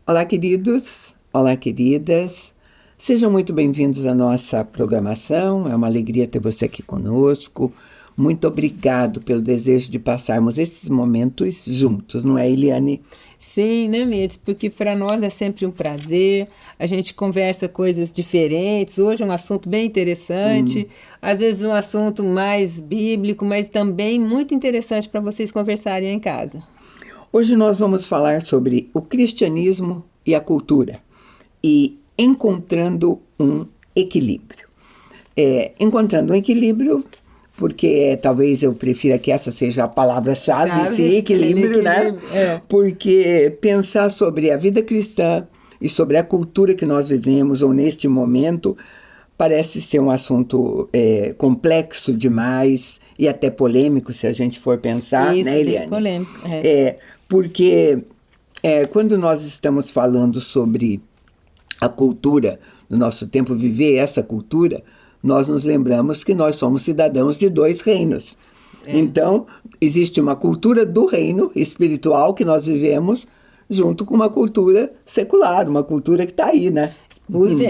Olá, queridos. Olá, queridas. Sejam muito bem-vindos à nossa programação. É uma alegria ter você aqui conosco. Muito obrigado pelo desejo de passarmos esses momentos juntos, não é, Eliane? Sim, né, Mirtz? Porque para nós é sempre um prazer, a gente conversa coisas diferentes. Hoje é um assunto bem interessante, às vezes um assunto mais bíblico, mas também muito interessante para vocês conversarem em casa. Hoje nós vamos falar sobre o cristianismo e a cultura e encontrando um equilíbrio. Encontrando um equilíbrio, porque talvez eu prefira que essa seja a palavra-chave, esse equilíbrio, né? Porque pensar sobre a vida cristã e sobre a cultura que nós vivemos, ou neste momento, parece ser um assunto complexo demais e até polêmico, se a gente for pensar, Isso, né, Eliane? bem polêmico. Porque quando nós estamos falando sobre a cultura do nosso tempo, viver essa cultura, nós nos lembramos que nós somos cidadãos de dois reinos. Então, existe uma cultura do reino espiritual que nós vivemos junto com uma cultura secular, uma cultura que está aí, né?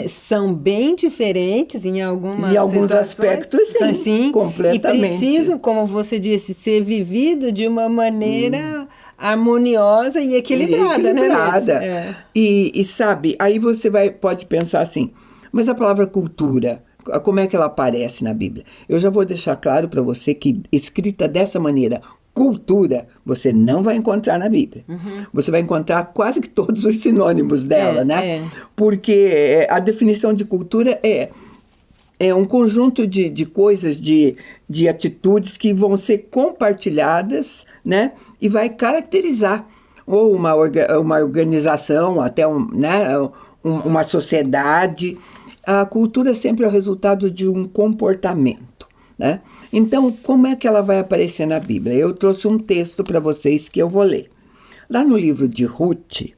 São bem diferentes em algumas em alguns situações, aspectos, sim, completamente. E precisam, como você disse, ser vivido de uma maneira harmoniosa e equilibrada, né? E sabe, aí você pode pensar assim, mas a palavra cultura, como é que ela aparece na Bíblia? Eu já vou deixar claro para você que escrita dessa maneira, cultura, você não vai encontrar na Bíblia. Você vai encontrar quase que todos os sinônimos dela, né? Porque a definição de cultura é um conjunto de coisas, de atitudes que vão ser compartilhadas, né? E vai caracterizar ou uma organização, até uma sociedade. A cultura sempre é o resultado de um comportamento, né? Então, como é que ela vai aparecer na Bíblia? Eu trouxe um texto para vocês que eu vou ler. Lá no livro de Ruth,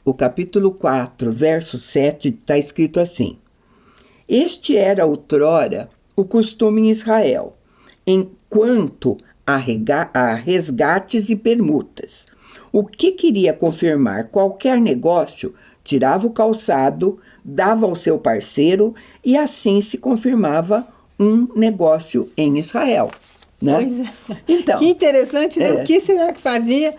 o capítulo 4, verso 7, está escrito assim: Este era outrora o costume em Israel, enquanto a resgates e permutas. O que queria confirmar qualquer negócio, tirava o calçado, dava ao seu parceiro e assim se confirmava um negócio em Israel. Né? Pois é. Então, que interessante, né? O que será que fazia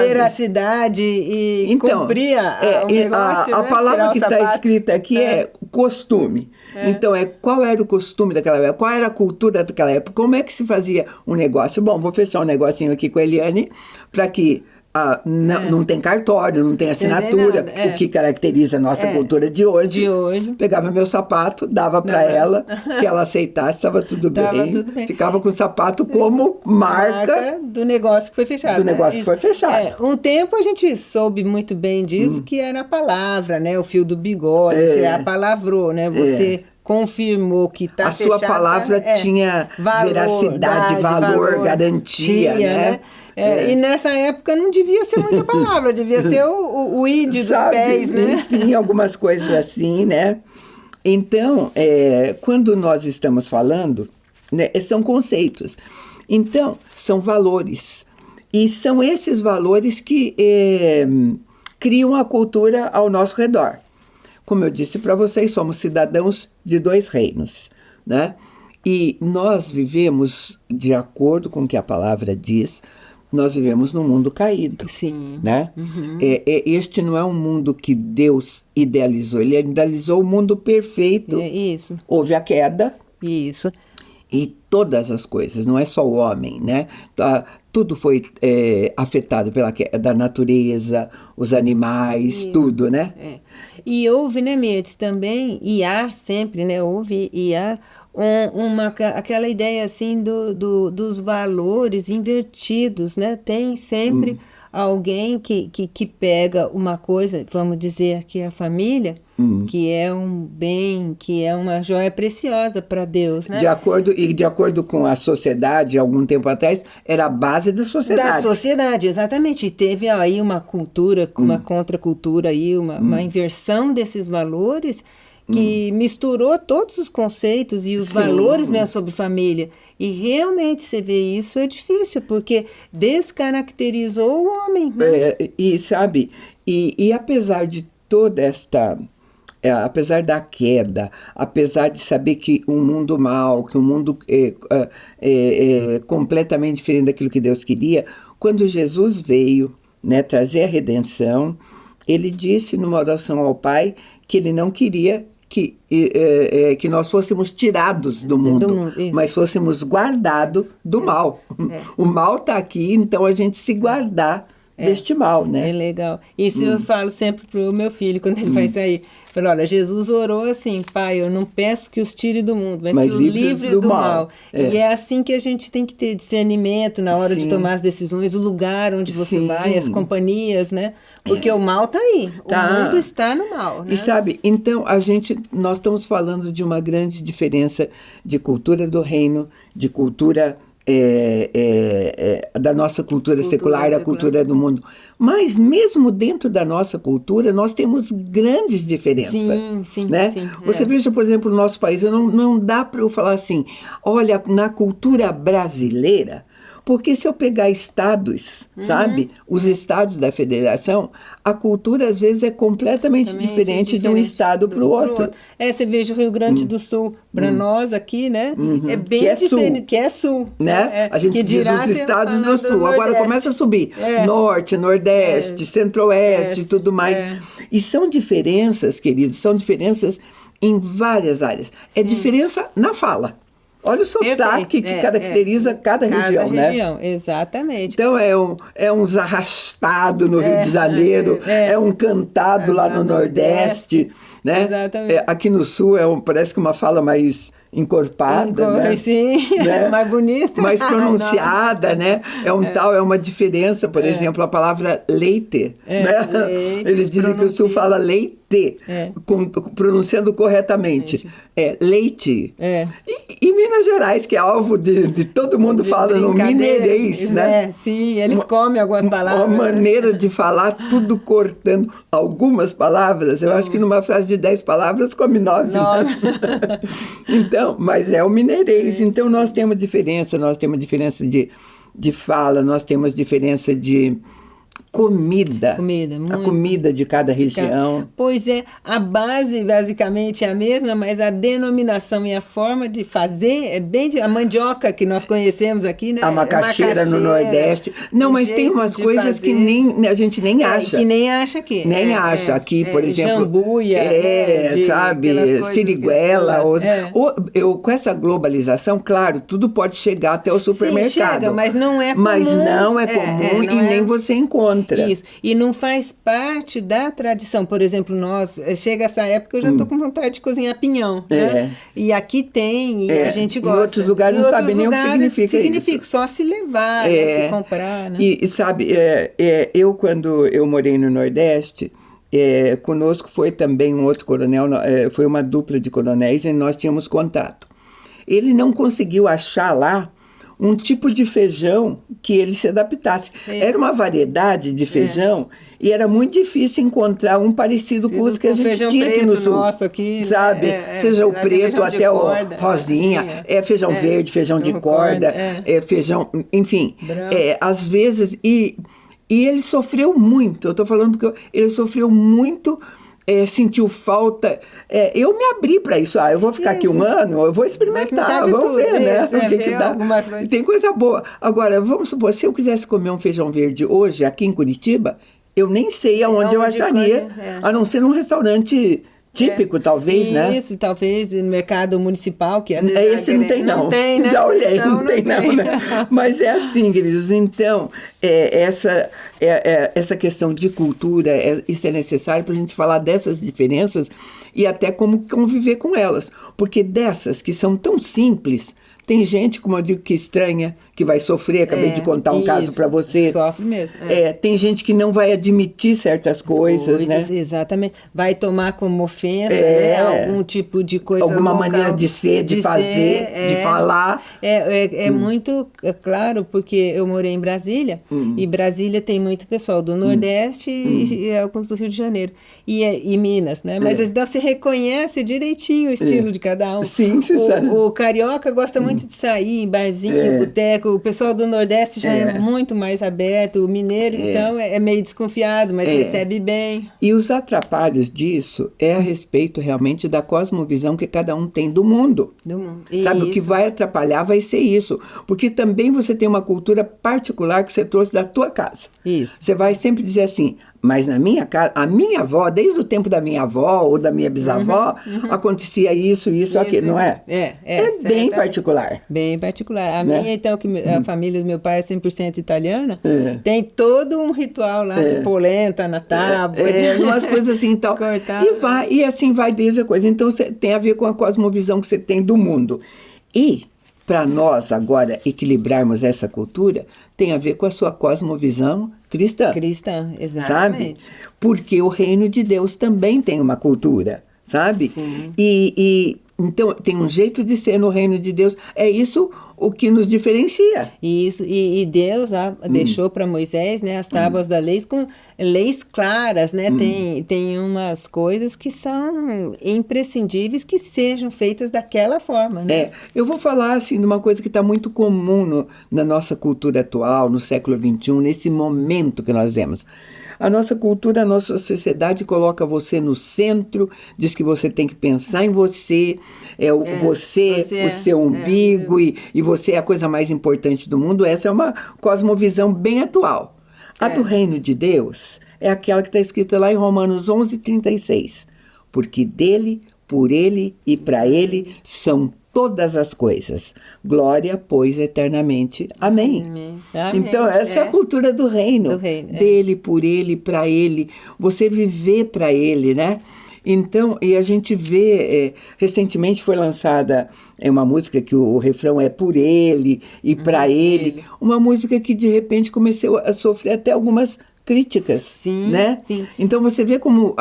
veracidade e cumpria o negócio? A palavra que está escrita aqui é costume. Então, qual era o costume daquela época? Qual era a cultura daquela época? Como é que se fazia um negócio? Bom, vou fechar um negocinho aqui com a Eliane para que não tem cartório, não tem assinatura, o que caracteriza a nossa cultura de hoje. Pegava meu sapato, dava para ela, se ela aceitasse, estava tudo bem. Ficava com o sapato como marca do negócio que foi fechado. Do negócio que foi fechado. Um tempo a gente soube muito bem disso, que era a palavra, né? O fio do bigode, você apalavrou, né? Você confirmou que está fechado. A sua palavra tinha veracidade, valor, garantia, né? E nessa época não devia ser muita palavra, devia ser o id dos pés, né? Enfim, algumas coisas assim, né? Então, quando nós estamos falando, né, são conceitos. Então, são valores. E são esses valores que criam a cultura ao nosso redor. Como eu disse para vocês, somos cidadãos de dois reinos, né? E nós vivemos, de acordo com o que a palavra diz, nós vivemos num mundo caído. Sim. Né? Este não é um mundo que Deus idealizou, ele idealizou o mundo perfeito. Isso. Houve a queda. Isso. E todas as coisas, não é só o homem, né? Tudo foi afetado pela queda da natureza, os animais, tudo, né? E houve, né, Mirtz, também, e há sempre, né, houve e há aquela ideia, assim, dos valores invertidos, né? Tem sempre alguém que pega uma coisa, vamos dizer aqui a família, que é um bem, que é uma joia preciosa para Deus, né? De acordo com a sociedade, algum tempo atrás, era a base da sociedade. Da sociedade, exatamente. E teve aí uma cultura, uma contracultura aí, uma inversão desses valores que misturou todos os conceitos e os valores mesmo sobre família. E realmente você vê isso é difícil, porque descaracterizou o homem, né? E sabe, e apesar de toda esta... apesar da queda, apesar de saber que um mundo mau, que um mundo é completamente diferente daquilo que Deus queria, quando Jesus veio, né, trazer a redenção, ele disse numa oração ao Pai que ele não queria que nós fôssemos tirados do mundo, mas fôssemos guardados do mal. O mal está aqui, então a gente se guardar deste mal, né? É legal. Isso eu falo sempre pro meu filho, quando ele vai sair. Eu falo, olha, Jesus orou assim, Pai, eu não peço que os tire do mundo, mas que os livres do mal. E é assim que a gente tem que ter discernimento na hora de tomar as decisões, o lugar onde você vai, as companhias, né? Porque o mal está aí, o mundo está no mal, né? E sabe, então nós estamos falando de uma grande diferença de cultura do reino, de cultura... da nossa cultura secular, da cultura do mundo. Mas mesmo dentro da nossa cultura, nós temos grandes diferenças. Sim, né? Sim. Você veja, por exemplo, o nosso país, não dá para eu falar assim, olha, na cultura brasileira, porque se eu pegar estados, sabe? Os estados da federação, a cultura às vezes é completamente diferente de um estado para o outro. Você veja o Rio Grande do Sul, para nós aqui, né? É bem que é diferente, sul. Que é sul. Né? A gente diz os estados do sul, agora começa a subir. Norte, Nordeste, Centro-Oeste e tudo mais. E são diferenças, queridos, são diferenças em várias áreas. É diferença na fala. Olha o sotaque que caracteriza cada região, né? Exatamente. Então, é uns arrastado no Rio de Janeiro, é um cantado lá no Nordeste, né? Exatamente. Aqui no Sul parece que uma fala mais encorpada, né? Sim, né? Mais bonita. Mais pronunciada, né? É uma diferença, por exemplo, a palavra leite, né? Leite, eles dizem que o Sul fala leite, pronunciando corretamente. Leite. E Minas Gerais, que é alvo de todo mundo fala no mineirês, né? Sim, eles comem algumas palavras. Uma maneira de falar, tudo cortando algumas palavras. Eu acho que numa frase de 10 palavras, come 9. Né? Então, mas é o mineirês. Então, nós temos diferença de fala, nós temos diferença de comida, a comida de cada região. Pois é, a base basicamente é a mesma, mas a denominação e a forma de fazer é bem a mandioca que nós conhecemos aqui, né? A macaxeira no Nordeste. Não, mas tem umas coisas que a gente nem acha. Que nem acha aqui. Nem acha aqui, por exemplo. Jambuia. Sabe? Siriguela. Com essa globalização, claro, tudo pode chegar até o supermercado. Sim, chega, mas não é comum. Mas não é comum e nem você encontra. Isso. E não faz parte da tradição. Por exemplo, chega essa época, eu já estou com vontade de cozinhar pinhão. Né? E aqui tem, e a gente gosta. Em outros lugares não sabe nem o que significa isso. Só se levar, se comprar. Né? E sabe, quando eu morei no Nordeste, conosco foi também um outro coronel, foi uma dupla de coronéis e nós tínhamos contato. Ele não conseguiu achar lá um tipo de feijão que ele se adaptasse. Era uma variedade de feijão e era muito difícil encontrar um parecido com os que a gente tinha aqui no Sul. Nosso aqui, sabe? Seja o preto até o rosinha, feijão verde, feijão de corda, feijão, enfim. Às vezes, e ele sofreu muito, eu estou falando porque ele sofreu muito, sentiu falta. Eu me abri para isso. Eu vou ficar aqui um ano, eu vou experimentar, vamos ver, né? O que dá. Tem coisa boa. Agora, vamos supor, se eu quisesse comer um feijão verde hoje, aqui em Curitiba, eu nem sei aonde eu acharia, a não ser num restaurante típico, talvez, né? Isso, talvez no mercado municipal, que às vezes... Esse não tem, não. Não tem, né? Já olhei, não tem, não, né? Mas é assim, queridos. Então, essa questão de cultura, isso é necessário para a gente falar dessas diferenças e até como conviver com elas. Porque dessas que são tão simples, Tem gente, como eu digo, que estranha, que vai sofrer. Acabei de contar um caso para você. Sofre mesmo. Tem gente que não vai admitir certas coisas, né? Exatamente. Vai tomar como ofensa, né? Algum tipo de coisa alguma local, maneira de ser, de fazer, de falar. Muito claro, porque eu morei em Brasília, e Brasília tem muito pessoal do Nordeste e alguns do Rio de Janeiro. E Minas, né? Mas então você reconhece direitinho o estilo de cada um. Sim, você sabe. O carioca gosta muito de sair em barzinho, boteco. O pessoal do Nordeste já é muito mais aberto. O mineiro, então, é meio desconfiado, mas recebe bem. E os atrapalhos disso é a respeito realmente da cosmovisão que cada um tem do mundo. Sabe, o que vai atrapalhar vai ser isso. Porque também você tem uma cultura particular que você trouxe da tua casa. Isso. Você vai sempre dizer assim, mas na minha casa, a minha avó, desde o tempo da minha avó ou da minha bisavó, acontecia isso, aquilo, não é? É bem particular. Bem particular. A minha, então, que a família do meu pai é 100% italiana, tem todo um ritual lá de polenta na tábua. Umas coisas assim e tal. E assim vai desde a coisa. Então, tem a ver com a cosmovisão que você tem do mundo. E, para nós agora equilibrarmos essa cultura, tem a ver com a sua cosmovisão cristã. Cristã, exatamente. Sabe? Porque o reino de Deus também tem uma cultura, sabe? Sim. Então, tem um jeito de ser no reino de Deus. É isso o que nos diferencia. Isso, e Deus deixou para Moisés, né, as tábuas da lei com leis claras, né? Tem umas coisas que são imprescindíveis que sejam feitas daquela forma, né? Eu vou falar assim de uma coisa que está muito comum na nossa cultura atual, no século XXI, nesse momento que nós vemos. A nossa cultura, a nossa sociedade coloca você no centro, diz que você tem que pensar em você, o seu umbigo, e você é a coisa mais importante do mundo. Essa é uma cosmovisão bem atual. A do reino de Deus é aquela que está escrita lá em Romanos 11:36. Porque dele, por ele e para ele são todas as coisas. Glória, pois, eternamente. Amém. Amém. Então, essa é a cultura do reino. Dele, por ele, para ele. Você viver para ele, né? Então, e a gente vê, recentemente foi lançada uma música que o refrão é por ele e para ele. Uma música que, de repente, começou a sofrer até algumas críticas, sim, né? Sim. Então você vê como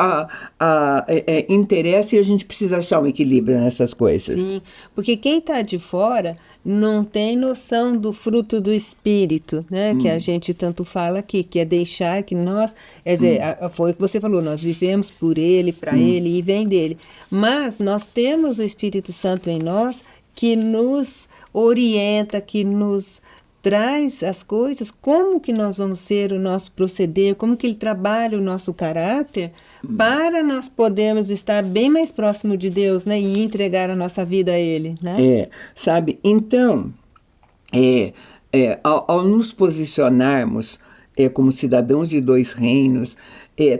interessa, e a gente precisa achar um equilíbrio nessas coisas. Sim, porque quem está de fora não tem noção do fruto do Espírito, né? Que a gente tanto fala aqui, que é deixar que nós... Quer dizer, foi o que você falou, nós vivemos por Ele, para Ele e vem dEle. Mas nós temos o Espírito Santo em nós que nos orienta, que nos traz as coisas, como que nós vamos ser, o nosso proceder, como que ele trabalha o nosso caráter, para nós podermos estar bem mais próximo de Deus, né, e entregar a nossa vida a Ele, né? Sabe, então, ao nos posicionarmos como cidadãos de dois reinos,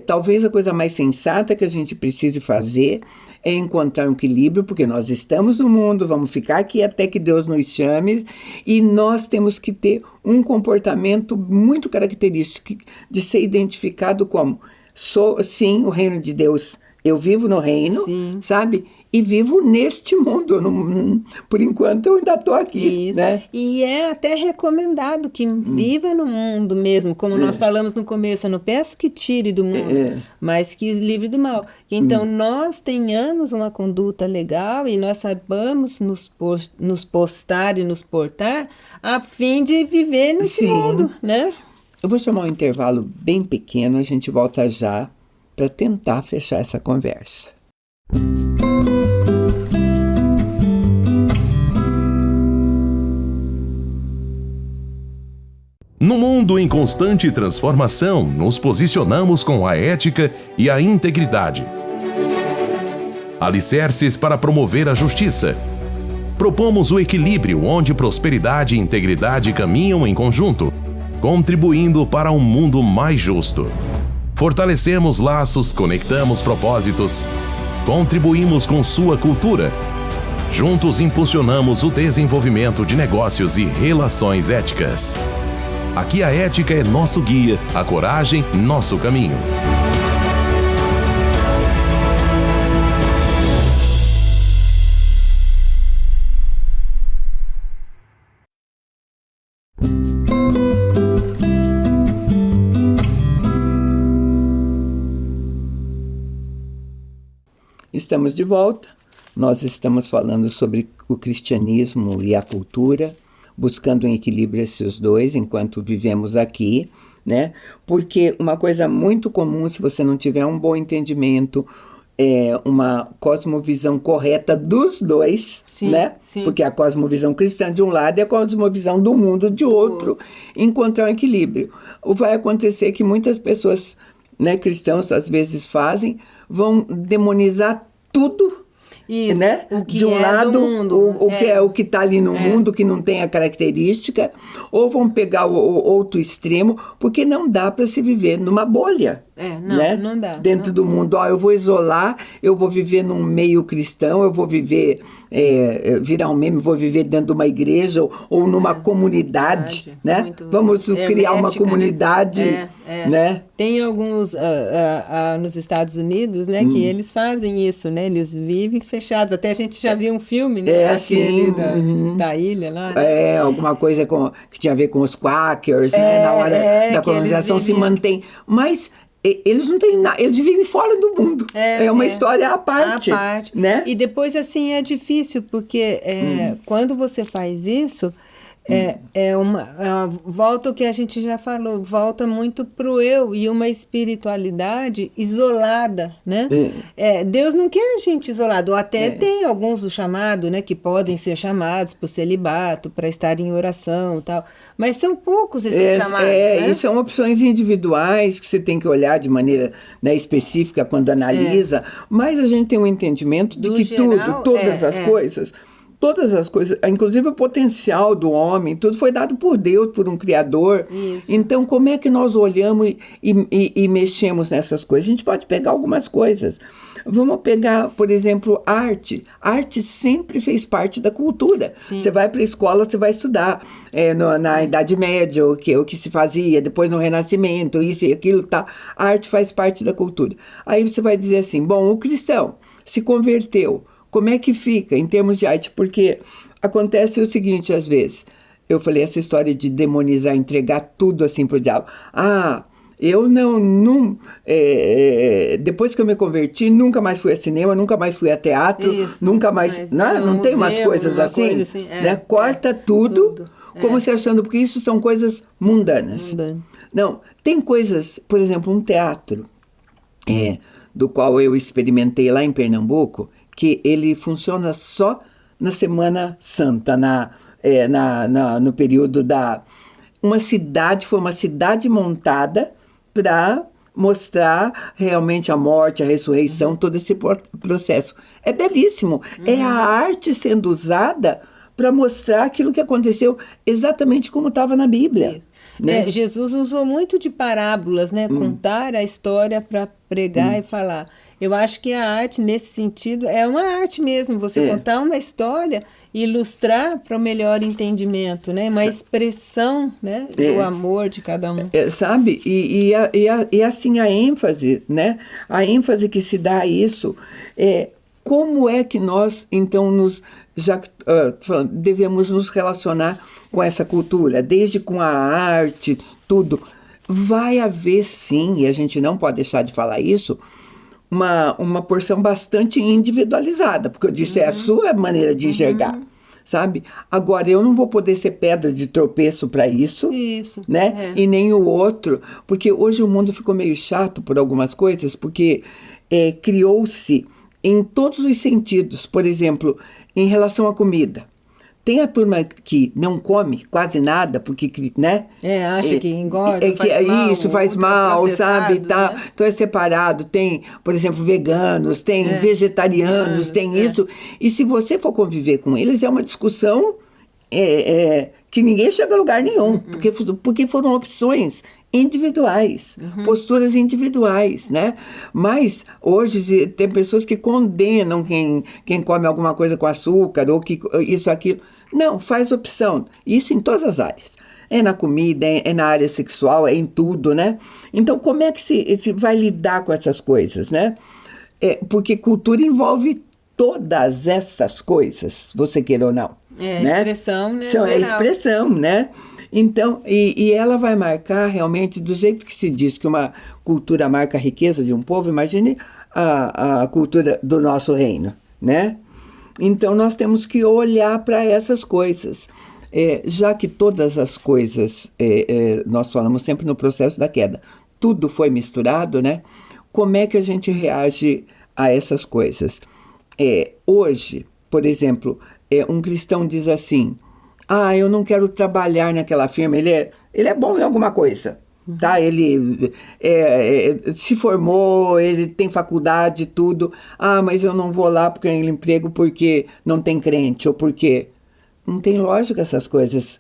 talvez a coisa mais sensata que a gente precise fazer é encontrar um equilíbrio, porque nós estamos no mundo, vamos ficar aqui até que Deus nos chame, e nós temos que ter um comportamento muito característico de ser identificado como, sim, o reino de Deus, eu vivo no reino, sim, sabe? E vivo neste mundo. Por enquanto eu ainda estou aqui. Isso. Né? E é até recomendado que viva no mundo mesmo, como nós falamos no começo. Eu não peço que tire do mundo, mas que livre do mal. Então nós tenhamos uma conduta legal e nós saibamos nos postar e nos portar a fim de viver nesse mundo, né? Eu vou chamar um intervalo bem pequeno, a gente volta já para tentar fechar essa conversa. No mundo em constante transformação, nos posicionamos com a ética e a integridade. Alicerces para promover a justiça. Propomos o equilíbrio onde prosperidade e integridade caminham em conjunto, contribuindo para um mundo mais justo. Fortalecemos laços, conectamos propósitos, contribuímos com sua cultura. Juntos impulsionamos o desenvolvimento de negócios e relações éticas. Aqui a ética é nosso guia, a coragem, nosso caminho. Estamos de volta. Nós estamos falando sobre o cristianismo e a cultura, buscando um equilíbrio esses dois enquanto vivemos aqui, né? Porque uma coisa muito comum, se você não tiver um bom entendimento, uma cosmovisão correta dos dois, sim, né? Sim. Porque a cosmovisão cristã de um lado e a cosmovisão do mundo de outro, encontrar um equilíbrio. Vai acontecer que muitas pessoas, né, cristãos às vezes vão demonizar tudo. Isso, né? o que de um lado, do mundo. que é o que está ali no mundo, que não tem a característica, ou vão pegar o outro extremo, porque não dá para se viver numa bolha. Não dá. Dentro do mundo, eu vou isolar, eu vou viver num meio cristão, eu vou viver, virar um meme, vou viver dentro de uma igreja ou numa comunidade, né? Vamos criar uma comunidade, né? Tem alguns nos Estados Unidos, né, que eles fazem isso, né? Eles vivem fechados. Até a gente já viu um filme, né? Assim, da ilha lá. Né? Alguma coisa que tinha a ver com os Quakers, né? Na hora da colonização se mantém. Mas eles não têm nada, eles vivem fora do mundo. É uma história à parte. Né? E depois, assim, é difícil, porque quando você faz isso, volta o que a gente já falou, volta muito pro eu e uma espiritualidade isolada, né? Deus não quer a gente isolado, ou até tem alguns do chamado, né, que podem ser chamados para o celibato, para estar em oração e tal, mas são poucos esses chamados, né? E são opções individuais que você tem que olhar de maneira, né, específica quando analisa, mas a gente tem um entendimento de que geral, todas as coisas, inclusive o potencial do homem, tudo foi dado por Deus, por um Criador. Isso. Então, como é que nós olhamos e mexemos nessas coisas? A gente pode pegar algumas coisas. Vamos pegar, por exemplo, arte. Arte sempre fez parte da cultura. Sim. Você vai para a escola, você vai estudar na Idade Média, o que se fazia, depois no Renascimento, isso e aquilo, tá. A arte faz parte da cultura. Aí você vai dizer assim, bom, o cristão se converteu. Como é que fica em termos de arte? Porque acontece o seguinte, às vezes, eu falei essa história de demonizar, entregar tudo assim pro diabo. Eu depois que eu me converti, nunca mais fui a cinema, nunca mais fui a teatro, nunca mais, não tem umas coisas assim, né? Corta tudo, como se achando, porque isso são coisas mundanas. Não, tem coisas, por exemplo, um teatro, do qual eu experimentei lá em Pernambuco, que ele funciona só na Semana Santa, no período foi uma cidade montada para mostrar realmente a morte, a ressurreição, todo esse processo. É belíssimo. É a arte sendo usada para mostrar aquilo que aconteceu exatamente como estava na Bíblia. Né? Jesus usou muito de parábolas, né? Contar a história para pregar e falar. Eu acho que a arte, nesse sentido, é uma arte mesmo. Você contar uma história e ilustrar para o melhor entendimento, né? Uma expressão, né, do amor de cada um. Sabe? E assim a ênfase, né? A ênfase que se dá a isso como é que nós, então, devemos nos relacionar com essa cultura, desde com a arte, tudo. Vai haver, sim, e a gente não pode deixar de falar isso, uma porção bastante individualizada, porque eu disse, é a sua maneira de enxergar, sabe? Agora, eu não vou poder ser pedra de tropeço para isso, né? E nem o outro, porque hoje o mundo ficou meio chato por algumas coisas, porque criou-se em todos os sentidos, por exemplo, em relação à comida. Tem a turma que não come quase nada, porque, né? Acha que engorda, faz mal, sabe? Tá, né? Então é separado. Tem, por exemplo, veganos, tem vegetarianos, tem isso. E se você for conviver com eles, é uma discussão que ninguém chega a lugar nenhum, porque foram opções individuais, posturas individuais, né? Mas hoje tem pessoas que condenam quem come alguma coisa com açúcar ou que isso, aquilo. Não, faz opção. Isso em todas as áreas. É na comida, é na área sexual, é em tudo, né? Então, como é que se vai lidar com essas coisas, né? Porque cultura envolve todas essas coisas, você queira ou não. Né? Expressão, né? É expressão, né? Então, e ela vai marcar realmente, do jeito que se diz que uma cultura marca a riqueza de um povo, imagine a cultura do nosso reino, né? Então, nós temos que olhar para essas coisas. Já que todas as coisas, nós falamos sempre no processo da queda, tudo foi misturado, né? Como é que a gente reage a essas coisas? Hoje, por exemplo, um cristão diz assim, eu não quero trabalhar naquela firma, ele é bom em alguma coisa, tá? Ele se formou, ele tem faculdade, tudo. Mas eu não vou lá porque eu emprego porque não tem crente, ou porque... Não tem lógica essas coisas,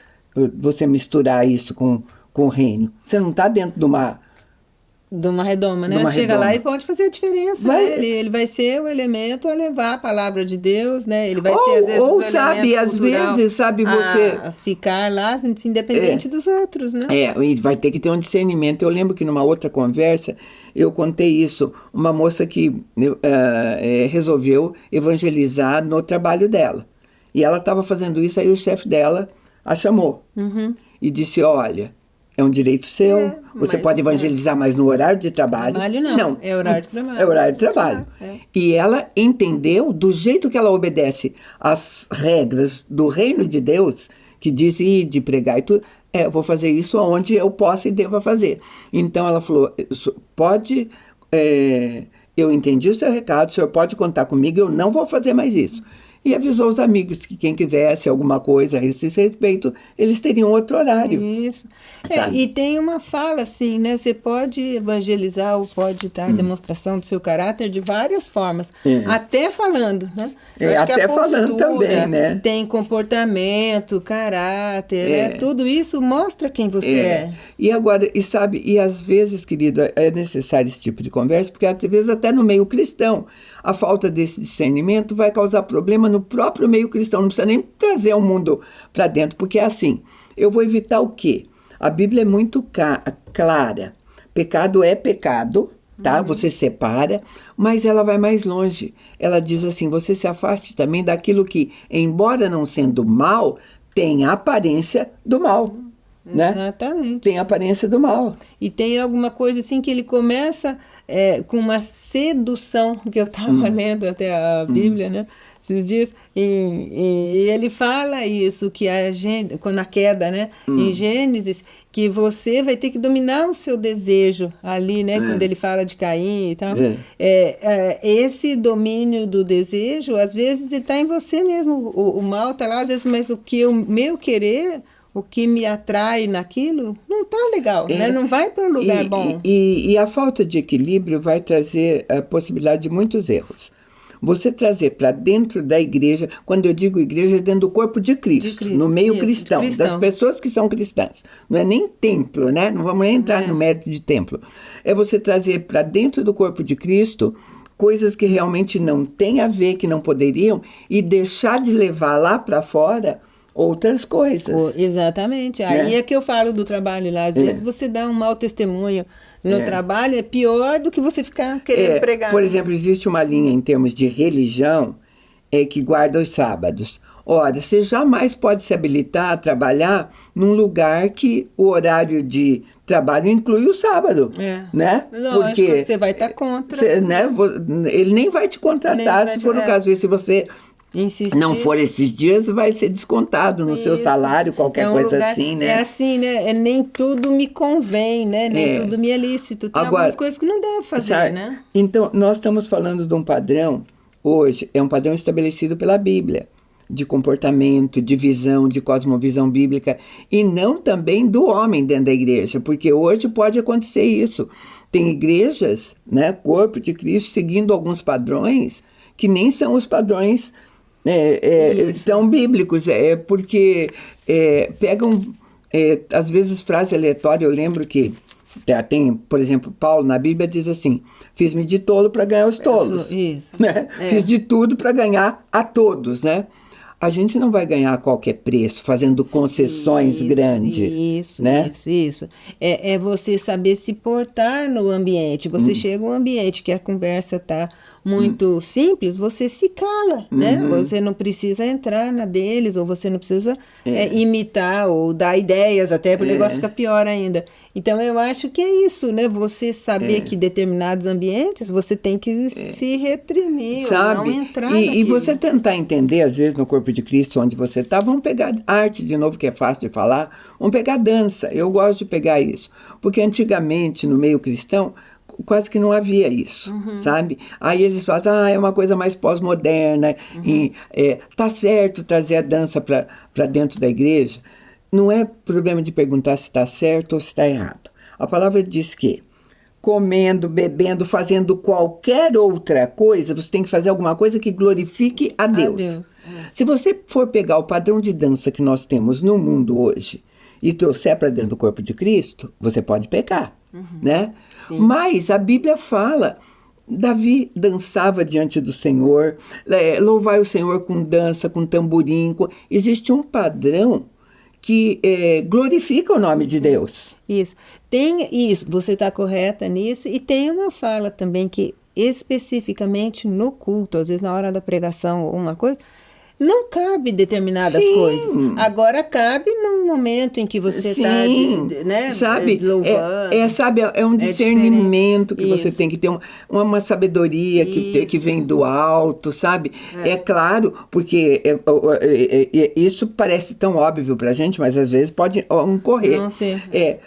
você misturar isso com o reino. Você não está dentro de uma redoma, né? Chega lá e pode fazer a diferença, né? Ele vai ser o elemento a levar a palavra de Deus, né? Ele vai ser, às vezes, ou o sabe, às vezes, sabe, você... a ficar lá, independente dos outros, né? E vai ter que ter um discernimento. Eu lembro que numa outra conversa, eu contei isso. Uma moça que resolveu evangelizar no trabalho dela. E ela estava fazendo isso, aí o chefe dela a chamou. E disse, olha... É um direito seu, você pode evangelizar, mas no horário de trabalho... Não, é horário de trabalho. É horário de trabalho. E ela entendeu, do jeito que ela obedece às regras do reino de Deus, que diz ir de pregar e tudo, eu vou fazer isso onde eu possa e deva fazer. Então ela falou, pode... eu entendi o seu recado, o senhor pode contar comigo, eu não vou fazer mais isso. E avisou os amigos que quem quisesse alguma coisa a esse respeito, eles teriam outro horário. Isso. E tem uma fala assim, né? Você pode evangelizar ou pode dar demonstração do seu caráter de várias formas. Até falando, né? Eu acho até que a postura, falando também, né? Tem comportamento, caráter, né? Tudo isso mostra quem você é. E agora, e às vezes, querido, é necessário esse tipo de conversa, porque às vezes até no meio cristão, a falta desse discernimento vai causar problema no próprio meio cristão. Não precisa nem trazer o mundo para dentro, porque é assim, eu vou evitar o quê? A Bíblia é muito clara. Pecado é pecado, tá? Você separa, mas ela vai mais longe. Ela diz assim, você se afaste também daquilo que, embora não sendo mal, tem a aparência do mal. Né? Exatamente. Tem a aparência do mal. E tem alguma coisa assim que ele começa com uma sedução, que eu estava lendo até a Bíblia, né? Esses dias, e ele fala isso, que quando a queda, né? Em Gênesis, que você vai ter que dominar o seu desejo ali, né? Quando ele fala de Caim e tal. Esse domínio do desejo, às vezes, ele está em você mesmo. O mal está lá, às vezes, mas o meu querer... O que me atrai naquilo não está legal, né? Não vai para um lugar bom. E a falta de equilíbrio vai trazer a possibilidade de muitos erros. Você trazer para dentro da igreja, quando eu digo igreja, é dentro do corpo de Cristo, no meio cristão, das pessoas que são cristãs. Não é nem templo, né? Não vamos nem entrar no mérito de templo. É você trazer para dentro do corpo de Cristo coisas que realmente não têm a ver, que não poderiam, e deixar de levar lá para fora... outras coisas. Exatamente. Aí é que eu falo do trabalho lá. Às vezes você dá um mau testemunho no trabalho, é pior do que você ficar querendo pregar. Por exemplo, existe uma linha em termos de religião que guarda os sábados. Ora, você jamais pode se habilitar a trabalhar num lugar que o horário de trabalho inclui o sábado. Né? Lógico, porque você vai estar contra. Né? Ele nem vai te contratar, se for o caso. E se você... insistir. Não for esses dias, vai ser descontado no seu salário, qualquer coisa lugar, assim, né? É assim, né? Nem tudo me convém, né? Nem tudo me é lícito. Tem algumas coisas que não deve fazer, né? Então, nós estamos falando de um padrão, hoje, é um padrão estabelecido pela Bíblia, de comportamento, de visão, de cosmovisão bíblica, e não também do homem dentro da igreja, porque hoje pode acontecer isso. Tem igrejas, né? Corpo de Cristo, seguindo alguns padrões que nem são os padrões... tão bíblicos, porque pegam, às vezes, frase aleatória. Eu lembro que tem, por exemplo, Paulo na Bíblia diz assim, fiz-me de tolo para ganhar os tolos. Isso. Né? Fiz de tudo para ganhar a todos, né? A gente não vai ganhar a qualquer preço, fazendo concessões grandes. Isso. É você saber se portar no ambiente. Você chega a um ambiente que a conversa está muito simples, você se cala, né? Você não precisa entrar na deles, ou você não precisa imitar ou dar ideias, até para o negócio ficar pior ainda. Então, eu acho que é isso, né? Você saber que em determinados ambientes você tem que se reprimir, sabe? ou não entrar e naquilo. você tentar entender, às vezes, no corpo de Cristo, onde você está, vamos pegar arte, de novo, que é fácil de falar, vamos pegar dança. Eu gosto de pegar isso, porque antigamente, no meio cristão, quase que não havia isso, sabe? Aí eles fazem, é uma coisa mais pós-moderna, e tá certo trazer a dança para dentro da igreja. Não é problema de perguntar se está certo ou se está errado. A palavra diz que comendo, bebendo, fazendo qualquer outra coisa, você tem que fazer alguma coisa que glorifique a Deus. Se você for pegar o padrão de dança que nós temos no mundo hoje e trouxer para dentro do corpo de Cristo, você pode pecar, né? Sim. Mas a Bíblia fala, Davi dançava diante do Senhor, louvai o Senhor com dança, com tamborim, existe um padrão que glorifica o nome de Deus. Isso. Tem isso, você está correta nisso, e tem uma fala também que especificamente no culto, às vezes na hora da pregação ou uma coisa, não cabe determinadas coisas. Agora cabe num momento em que você está, né, sabe, louvando. Sabe, é um discernimento que você Isso. tem que ter, uma sabedoria que vem do alto, sabe? É claro, porque isso parece tão óbvio pra gente, mas às vezes pode ocorrer. Não sei.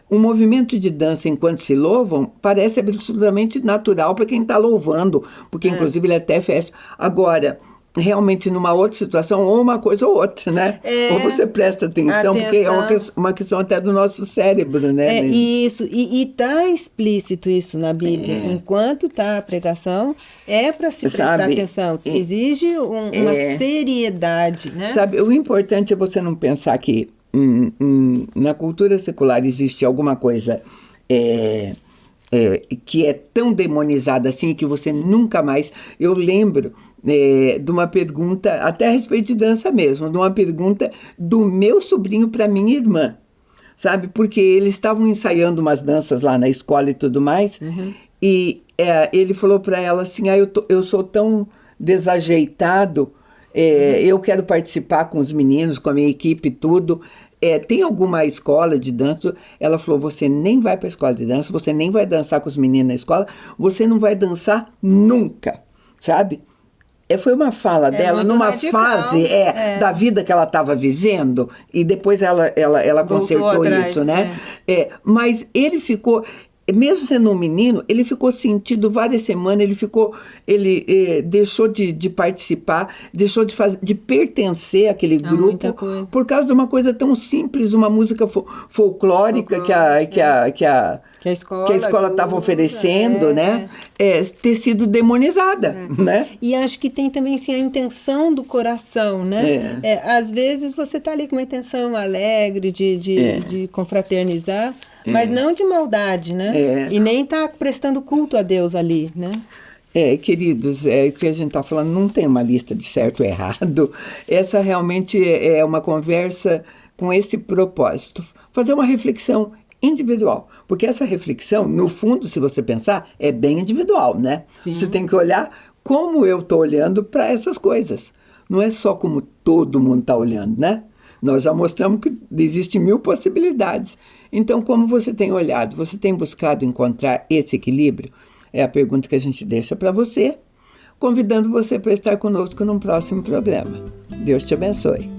Um movimento de dança enquanto se louvam parece absolutamente natural para quem está louvando, porque inclusive ele até fecha. Agora, realmente numa outra situação, ou uma coisa ou outra, né? Ou você presta atenção, porque é uma questão até do nosso cérebro, né? Isso, e está explícito isso na Bíblia. Enquanto está a pregação, é para se prestar atenção. Exige uma seriedade, né? Sabe, o importante é você não pensar que na cultura secular existe alguma coisa que é tão demonizada assim, que você nunca mais... Eu lembro de uma pergunta, até a respeito de dança mesmo, de uma pergunta do meu sobrinho para minha irmã, sabe? Porque eles estavam ensaiando umas danças lá na escola e tudo mais, e ele falou para ela assim, eu sou tão desajeitado, eu quero participar com os meninos, com a minha equipe e tudo... tem alguma escola de dança? Ela falou, você nem vai para a escola de dança, você nem vai dançar com os meninos na escola, você não vai dançar nunca, sabe? Foi uma fala dela numa fase da vida que ela estava vivendo, e depois ela consertou atrás, isso, né? Mas ele ficou... Mesmo sendo um menino, ele ficou sentido várias semanas, ele deixou de participar, deixou de pertencer àquele grupo por causa de uma coisa tão simples, uma música folclórica que a escola estava oferecendo, né? Ter sido demonizada, né? E acho que tem também assim, a intenção do coração, né? Às vezes você está ali com uma intenção alegre de confraternizar, mas não de maldade, né? E nem está prestando culto a Deus ali, né? Queridos, o que a gente está falando não tem uma lista de certo e errado. Essa realmente é uma conversa com esse propósito. Fazer uma reflexão individual. Porque essa reflexão, no fundo, se você pensar, é bem individual, né? Sim. Você tem que olhar como eu estou olhando para essas coisas. Não é só como todo mundo está olhando, né? Nós já mostramos que existem 1000 possibilidades. Então, como você tem olhado? Você tem buscado encontrar esse equilíbrio? É a pergunta que a gente deixa para você, convidando você para estar conosco num próximo programa. Deus te abençoe.